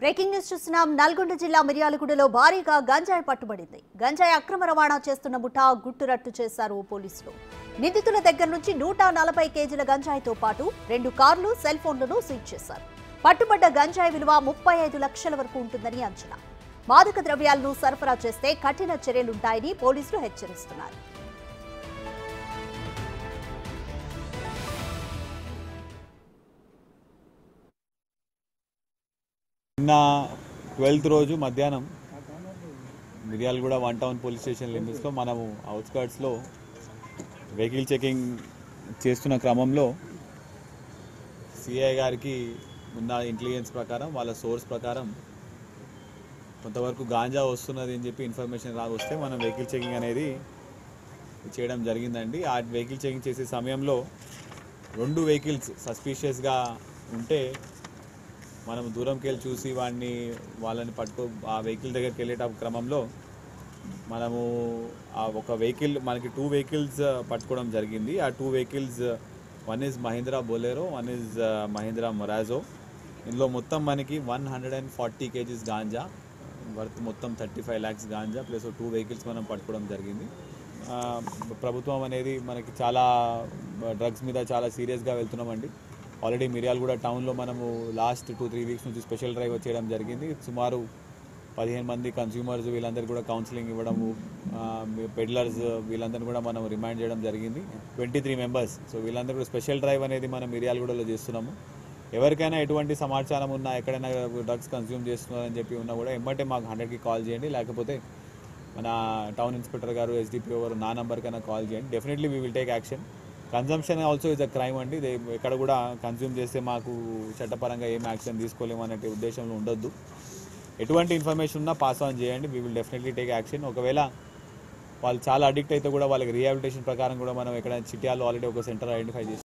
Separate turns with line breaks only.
Breaking news చూస్తున్నాం. నల్గొండ జిల్లా మిర్యాలగూడలో భారీగా గంజాయి పట్టుబడింది. గంజాయి అక్రమ రవాణా చేస్తున్న ముఠా గుట్టురట్టు చేశారు పోలీసులు. నిందితుల దగ్గర నుంచి 140 కేజీల గంజాయితో పాటు 2 కార్లు, సెల్ ఫోన్లను సీజ్ చేశారు. పట్టుబడ్డ గంజాయి విలువ 35 లక్షల వరకు ఉంటుందని అంచనా. మాదక ద్రవ్యాలను సరఫరా చేస్తే కఠిన చర్యలుంటాయని పోలీసులు హెచ్చరిస్తున్నారు.
నిన్న 12th రోజు మధ్యాహ్నం మిర్యాలగూడ 1 టౌన్ పోలీస్ స్టేషన్ లిమిట్స్లో మనము అవుట్స్కర్ట్స్లో వెహికల్ చెకింగ్ చేస్తున్న క్రమంలో సిఐ గారికి ఉన్న ఇంటెలిజెన్స్ ప్రకారం, వాళ్ళ సోర్స్ ప్రకారం కొంతవరకు గాంజా వస్తున్నది అని చెప్పి ఇన్ఫర్మేషన్ వస్తే మనం వెహికల్ చెకింగ్ అనేది చేయడం జరిగిందండి. ఆ వెహికల్ చెకింగ్ చేసే సమయంలో 2 వెహికల్స్ సస్పీషియస్గా ఉంటే మనం దూరంకి వెళ్ళి చూసి వాళ్ళని ఆ వెహికల్ దగ్గరికి వెళ్ళే క్రమంలో మనము ఆ ఒక వెహికల్, మనకి 2 వెహికల్స్ పట్టుకోవడం జరిగింది. ఆ 2 vehicles, one is Mahindra Bolero, one is Mahindra Marazzo. ఇందులో మొత్తం మనకి 140 కేజీస్ గాంజా వర్త్ మొత్తం 35 lakhs గాంజా ప్లస్ 2 వెహికల్స్ మనం పట్టుకోవడం జరిగింది. ప్రభుత్వం అనేది మనకి చాలా డ్రగ్స్ మీద చాలా సీరియస్గా వెళ్తున్నామండి. ఆల్రెడీ మిర్యాలగూడ టౌన్లో మనము లాస్ట్ 2-3 వీక్స్ నుంచి స్పెషల్ డ్రైవ్ చేయడం జరిగింది. సుమారు 15 మంది కన్స్యూమర్స్, వీళ్ళందరికీ కూడా కౌన్సిలింగ్ ఇవ్వడము, పెడ్లర్స్ వీళ్ళందరినీ కూడా మనం రిమైండ్ చేయడం జరిగింది. 23 మెంబర్స్. సో వీళ్ళందరూ కూడా స్పెషల్ డ్రైవ్ అనేది మనం మిర్యాలగూడలో చేస్తున్నాము. ఎవరికైనా ఎటువంటి సమాచారం ఉన్నా, ఎక్కడైనా డ్రగ్స్ కన్స్యూమ్ చేస్తున్నారని చెప్పి ఉన్నా కూడా ఎమ్మటే మాకు 100కి కాల్ చేయండి, లేకపోతే మన టౌన్ ఇన్స్పెక్టర్ గారు, ఎస్డిపిఓ గారు నా నంబర్కైనా కాల్ చేయండి. Definitely we will take action. Consumption also is a crime అండి. ఎక్కడ కూడా కన్జ్యూమ్ చేస్తే మాకు చట్టపరంగా ఏం యాక్షన్ తీసుకోలేము అనే ఉద్దేశంలో ఉండొద్దు. ఎటువంటి ఇన్ఫర్మేషన్ ఉన్నా పాస్ ఆన్ చేయండి. We will definitely take action. ఒకవేళ వాళ్ళు చాలా అడిక్ట్ అయితే కూడా వాళ్ళకి రీహాబిలిటేషన్ ప్రకారం కూడా మనం ఎక్కడైనా చిట్యాలో ఆల్రెడీ ఒక సెంటర్ ఐడెంటిఫై చేసి